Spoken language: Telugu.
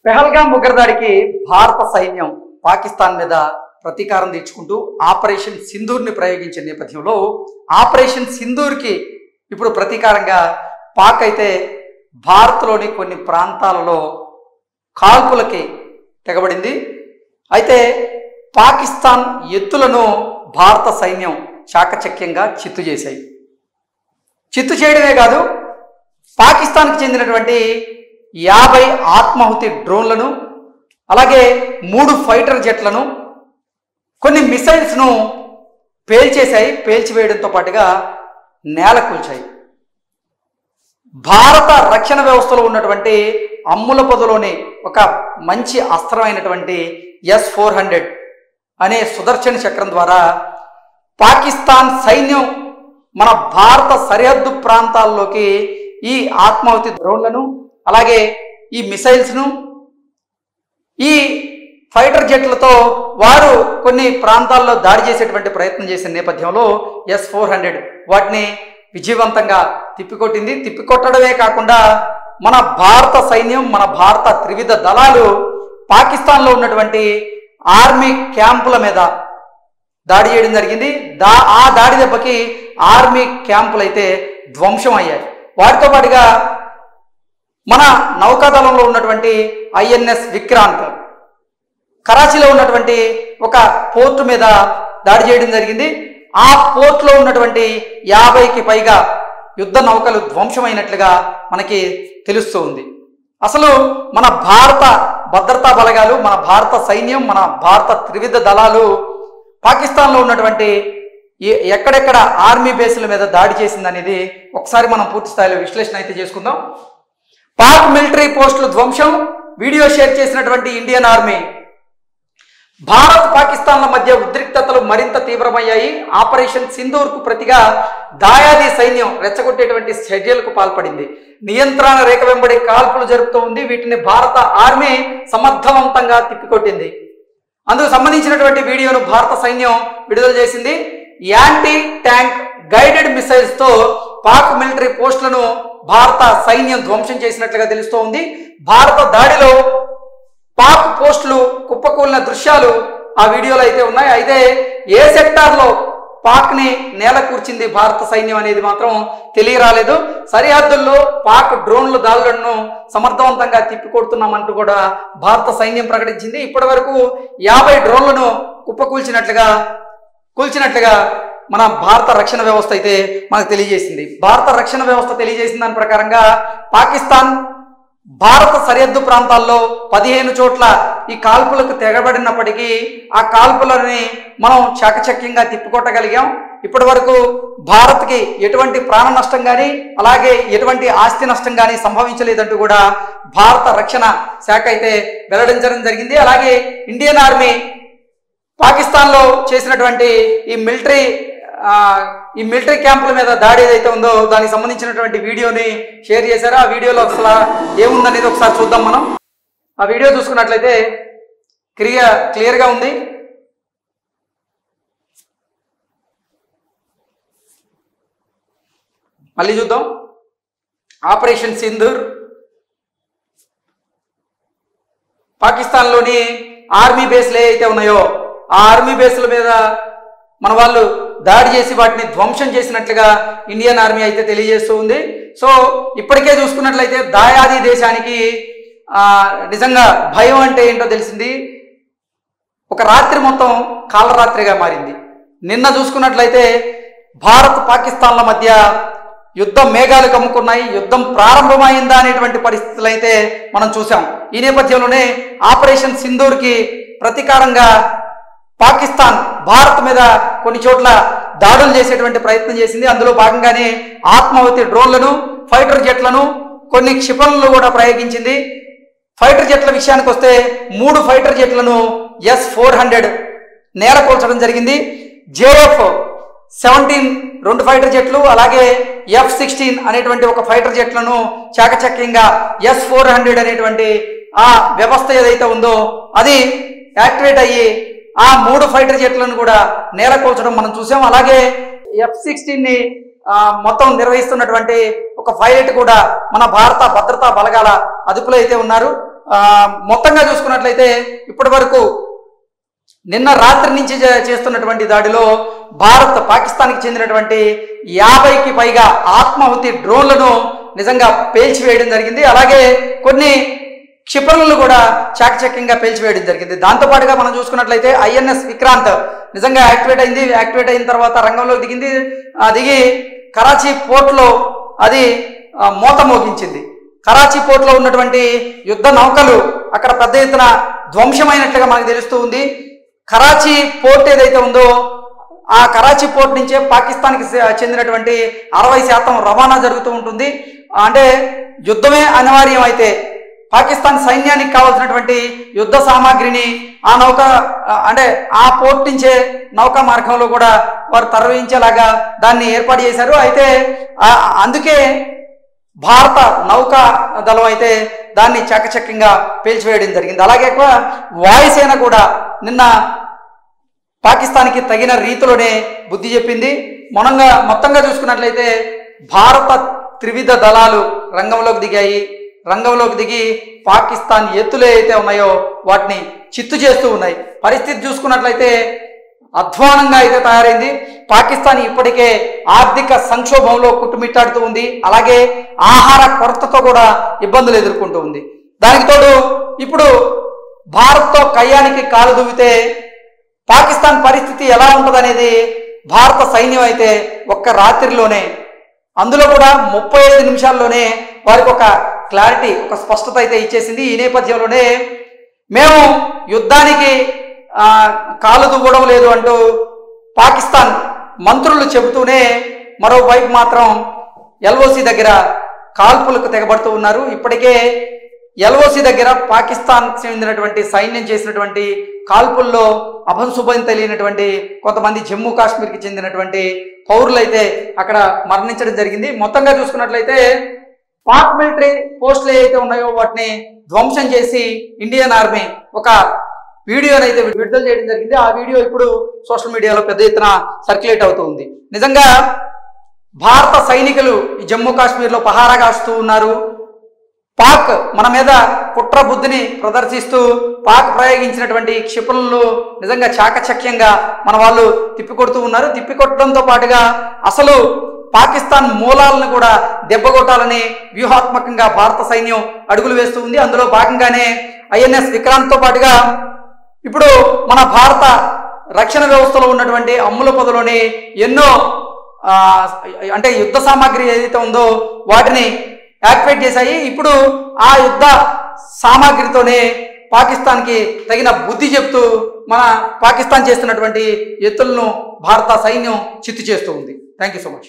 పెహల్గాం ఉగ్రదాడికి భారత సైన్యం పాకిస్తాన్ మీద ప్రతీకారం తీర్చుకుంటూ ఆపరేషన్ సింధూర్ని ప్రయోగించిన నేపథ్యంలో ఆపరేషన్ సింధూర్కి ఇప్పుడు ప్రతీకారంగా పాక్ అయితే భారత్లోని కొన్ని ప్రాంతాలలో కాల్పులకి తెగబడింది. అయితే పాకిస్తాన్ ఎత్తులను భారత సైన్యం చాకచక్యంగా చిత్తు చేశాయి. చిత్తు చేయడమే కాదు, పాకిస్తాన్కి చెందినటువంటి 50 ఆత్మాహుతి డ్రోన్లను, అలాగే 3 ఫైటర్ జెట్లను, కొన్ని మిసైల్స్ను పేల్చేశాయి. పేల్చివేయడంతో పాటుగా నేల కూల్చాయి. భారత రక్షణ వ్యవస్థలో ఉన్నటువంటి అమ్ముల పొదలోని ఒక మంచి అస్త్రమైనటువంటి S-400 అనే సుదర్శన చక్రం ద్వారా పాకిస్తాన్ సైన్యం మన భారత సరిహద్దు ప్రాంతాల్లోకి ఈ ఆత్మాహుతి డ్రోన్లను, అలాగే ఈ మిసైల్స్ను, ఈ ఫైటర్ జెట్లతో వారు కొన్ని ప్రాంతాల్లో దాడి చేసేటువంటి ప్రయత్నం చేసిన నేపథ్యంలో S-400 వాటిని విజయవంతంగా తిప్పికొట్టింది. తిప్పికొట్టడమే కాకుండా మన భారత సైన్యం, మన భారత త్రివిధ దళాలు పాకిస్తాన్లో ఉన్నటువంటి ఆర్మీ క్యాంపుల మీద దాడి చేయడం జరిగింది. ఆ దాడి దెబ్బకి ఆర్మీ క్యాంపులు అయితే ధ్వంసం అయ్యాయి. వాటితో పాటుగా మన నౌకాదళంలో ఉన్నటువంటి INS విక్రాంత్ కరాచీలో ఉన్నటువంటి ఒక పోర్టు మీద దాడి చేయడం జరిగింది. ఆ పోర్టులో ఉన్నటువంటి 50కి పైగా యుద్ధ నౌకలు ధ్వంసమైనట్లుగా మనకి తెలుస్తూ ఉంది. అసలు మన భారత భద్రతా బలగాలు, మన భారత సైన్యం, మన భారత త్రివిధ దళాలు పాకిస్తాన్లో ఉన్నటువంటి ఎక్కడెక్కడ ఆర్మీ బేస్ల మీద దాడి చేసిందనేది ఒకసారి మనం పూర్తి స్థాయిలో విశ్లేషణ అయితే చేసుకుందాం. పాక్ మిలిటరీ పోస్టులు ధ్వంసం, వీడియో షేర్ చేసినటువంటి ఇండియన్ ఆర్మీ. భారత్ పాకిస్తాన్ల మధ్య ఉద్రిక్తతలు మరింత తీవ్రమయ్యాయి. ఆపరేషన్ సింధూర్కు ప్రతిగా దాయాది సైన్యం రెచ్చగొట్టేటువంటి చర్యలకు పాల్పడింది. నియంత్రణ రేఖ వెంబడి కాల్పులు జరుపుతూ ఉంది. వీటిని భారత ఆర్మీ సమర్థవంతంగా తిప్పికొట్టింది. అందుకు సంబంధించినటువంటి వీడియోను భారత సైన్యం విడుదల చేసింది. యాంటీ ట్యాంక్ గైడెడ్ మిసైల్స్తో పాక్ మిలిటరీ పోస్టులను భారత సైన్యం ధ్వంసం చేసినట్లుగా తెలుస్తూ ఉంది. భారత దాడిలో పాక్ పోస్టులు కుప్పకూలిన దృశ్యాలు ఆ వీడియోలో అయితే ఉన్నాయి. అయితే ఏ సెక్టార్లో పాక్ని నేల కూర్చింది భారత సైన్యం అనేది మాత్రం తెలియరాలేదు. సరిహద్దుల్లో పాక్ డ్రోన్లు దాడులను సమర్థవంతంగా తిప్పికొడుతున్నామంటూ కూడా భారత సైన్యం ప్రకటించింది. ఇప్పటి వరకు 50 డ్రోన్లను కూల్చినట్లుగా మన భారత రక్షణ వ్యవస్థ అయితే మనకు తెలియజేసింది. భారత రక్షణ వ్యవస్థ తెలియజేసిన దాని ప్రకారంగా పాకిస్తాన్ భారత సరిహద్దు ప్రాంతాల్లో 15 చోట్ల ఈ కాల్పులకు తెగబడినప్పటికీ ఆ కాల్పులని మనం చాకచక్యంగా తిప్పికొట్టగలిగాం. ఇప్పటి వరకు భారత్కి ఎటువంటి ప్రాణ నష్టం కానీ, అలాగే ఎటువంటి ఆస్తి నష్టం కానీ సంభవించలేదంటూ కూడా భారత రక్షణ శాఖ అయితే వెల్లడించడం జరిగింది. అలాగే ఇండియన్ ఆర్మీ పాకిస్తాన్లో చేసినటువంటి ఈ మిలిటరీ క్యాంపుల మీద దాడి ఏదైతే ఉందో దానికి సంబంధించినటువంటి వీడియోని షేర్ చేశారు. ఆ వీడియోలో అసలు ఏముందనేది ఒకసారి చూద్దాం. మనం ఆ వీడియో చూసుకున్నట్లయితే క్లియర్గా ఉంది. మళ్ళీ చూద్దాం. ఆపరేషన్ సింధూర్ పాకిస్తాన్లోని ఆర్మీ బేస్లు ఏవైతే ఉన్నాయో ఆ ఆర్మీ బేస్ల మీద మన వాళ్ళు దాడి చేసి వాటిని ధ్వంసం చేసినట్లుగా ఇండియన్ ఆర్మీ అయితే తెలియజేస్తూ ఉంది. సో ఇప్పటికే చూసుకున్నట్లయితే దాయాది దేశానికి నిజంగా భయం అంటే ఏంటో తెలిసింది. ఒక రాత్రి మొత్తం కాలరాత్రిగా మారింది. నిన్న చూసుకున్నట్లయితే భారత్ పాకిస్తాన్ల మధ్య యుద్ధం మేఘాలు కమ్ముకున్నాయి. యుద్ధం ప్రారంభమైందా అనేటువంటి పరిస్థితులు అయితే మనం చూసాం. ఈ నేపథ్యంలోనే ఆపరేషన్ సింధూర్కి ప్రతీకారంగా పాకిస్తాన్ భారత్ మీద కొన్ని చోట్ల దాడులు చేసేటువంటి ప్రయత్నం చేసింది. అందులో భాగంగానే ఆత్మాహుతి డ్రోన్లను, ఫైటర్ జెట్లను, కొన్ని క్షిపణులను కూడా ప్రయోగించింది. ఫైటర్ జెట్ల విషయానికి వస్తే 3 ఫైటర్ జెట్లను S-400 నేల కూల్చడం జరిగింది. JF-17 2 ఫైటర్ జెట్లు, అలాగే F-16 అనేటువంటి ఒక ఫైటర్ జెట్లను చాకచక్యంగా S-400 అనేటువంటి ఆ వ్యవస్థ ఏదైతే ఉందో అది యాక్టివేట్ అయ్యి ఆ 3 ఫైటర్ జెట్లను కూడా నేల కూల్చడం మనం చూసాం. అలాగే F-16ని మొత్తం నిర్వహిస్తున్నటువంటి ఒక పైలట్ కూడా మన భారత భద్రతా బలగాల అదుపులో అయితే ఉన్నారు. మొత్తంగా చూసుకున్నట్లయితే ఇప్పటి వరకు నిన్న రాత్రి నుంచి చేస్తున్నటువంటి దాడిలో పాకిస్తాన్కి చెందినటువంటి 50కి పైగా ఆత్మాహుతి డ్రోన్లను నిజంగా పేల్చివేయడం జరిగింది. అలాగే కొన్ని క్షిపణులను కూడా చాకచక్యంగా పేల్చివేయడం జరిగింది. దాంతోపాటుగా మనం చూసుకున్నట్లయితే INS విక్రాంత్ నిజంగా యాక్టివేట్ అయింది. యాక్టివేట్ అయిన తర్వాత రంగంలోకి దిగి కరాచీ పోర్ట్లో అది మోత మోగించింది. కరాచీ పోర్ట్లో ఉన్నటువంటి యుద్ధ నౌకలు అక్కడ పెద్ద ఎత్తున ధ్వంసమైనట్లుగా మనకు తెలుస్తూ ఉంది. కరాచీ పోర్ట్ ఏదైతే ఉందో ఆ కరాచీ పోర్ట్ నుంచే పాకిస్తాన్కి చెందినటువంటి 60% రవాణా జరుగుతూ ఉంటుంది. అంటే యుద్ధమే అనివార్యం అయితే పాకిస్తాన్ సైన్యానికి కావాల్సినటువంటి యుద్ధ సామాగ్రిని ఆ నౌక అంటే ఆ పోర్ట్ నుంచే నౌకా మార్గంలో కూడా వారు తరలించేలాగా దాన్ని ఏర్పాటు చేశారు. అయితే అందుకే భారత నౌకా దళం అయితే దాన్ని చాకచక్యంగా పేల్చివేయడం జరిగింది. అలాగే వాయుసేన కూడా నిన్న పాకిస్తాన్కి తగిన రీతిలోనే బుద్ధి చెప్పింది. మొత్తంగా చూసుకున్నట్లయితే భారత త్రివిధ దళాలు రంగంలోకి దిగి పాకిస్తాన్ ఎత్తులు అయితే ఉన్నాయో వాటిని చిత్తు చేస్తూ ఉన్నాయి. పరిస్థితి చూసుకున్నట్లయితే అధ్వానంగా అయితే తయారైంది. పాకిస్తాన్ ఇప్పటికే ఆర్థిక సంక్షోభంలో కుట్టుమిట్టాడుతూ ఉంది. అలాగే ఆహార కొరతతో కూడా ఇబ్బందులు ఎదుర్కొంటూ ఉంది. దానికి తోడు ఇప్పుడు భారత్తో కయ్యానికి కాలు దువ్వితే పాకిస్తాన్ పరిస్థితి ఎలా ఉంటుందనేది భారత సైన్యం అయితే ఒక్క రాత్రిలోనే, అందులో కూడా 35 నిమిషాల్లోనే వారికి ఒక క్లారిటీ, ఒక స్పష్టత అయితే ఇచ్చేసింది. ఈ నేపథ్యంలోనే మేము యుద్ధానికి కాలు దువ్వడం లేదు అంటూ పాకిస్తాన్ మంత్రులు చెబుతూనే మరోవైపు మాత్రం LOC దగ్గర కాల్పులకు తెగబడుతూ ఉన్నారు. ఇప్పటికే LOC దగ్గర పాకిస్తాన్ చెందినటువంటి సైన్యం చేసినటువంటి కాల్పుల్లో అభంశుభం తెలియనటువంటి కొంతమంది జమ్మూ కాశ్మీర్కి చెందినటువంటి పౌరులు అయితే అక్కడ మరణించడం జరిగింది. మొత్తంగా చూసుకున్నట్లయితే పాక్ మిలిటరీ పోస్టులు ఏవైతే ఉన్నాయో వాటిని ధ్వంసం చేసి ఇండియన్ ఆర్మీ ఒక వీడియోని అయితే విడుదల చేయడం జరిగింది. ఆ వీడియో ఇప్పుడు సోషల్ మీడియాలో పెద్ద ఎత్తున సర్క్యులేట్ అవుతూ ఉంది. నిజంగా భారత సైనికులు ఈ జమ్మూ కాశ్మీర్లో పహారా కాస్తూ ఉన్నారు. పాక్ మన మీద కుట్ర బుద్ధిని ప్రదర్శిస్తూ పాక్ ప్రయోగించినటువంటి క్షిపణులు నిజంగా చాకచక్యంగా మన వాళ్ళు తిప్పికొడుతూ ఉన్నారు. తిప్పికొట్టడంతో పాటుగా అసలు పాకిస్తాన్ మూలాలను కూడా దెబ్బకొట్టాలని వ్యూహాత్మకంగా భారత సైన్యం అడుగులు వేస్తూ ఉంది. అందులో భాగంగానే INS విక్రాంత్తో పాటుగా ఇప్పుడు మన భారత రక్షణ వ్యవస్థలో ఉన్నటువంటి అమ్ముల పొదలోని ఎన్నో అంటే యుద్ధ సామాగ్రి ఏదైతే ఉందో వాటిని యాక్టివేట్ చేశాయి. ఇప్పుడు ఆ యుద్ధ సామాగ్రితోనే పాకిస్తాన్కి తగిన బుద్ధి చెప్తూ మన పాకిస్తాన్ చేస్తున్నటువంటి ఎత్తులను భారత సైన్యం చిత్తు చేస్తూ ఉంది. Thank you so much.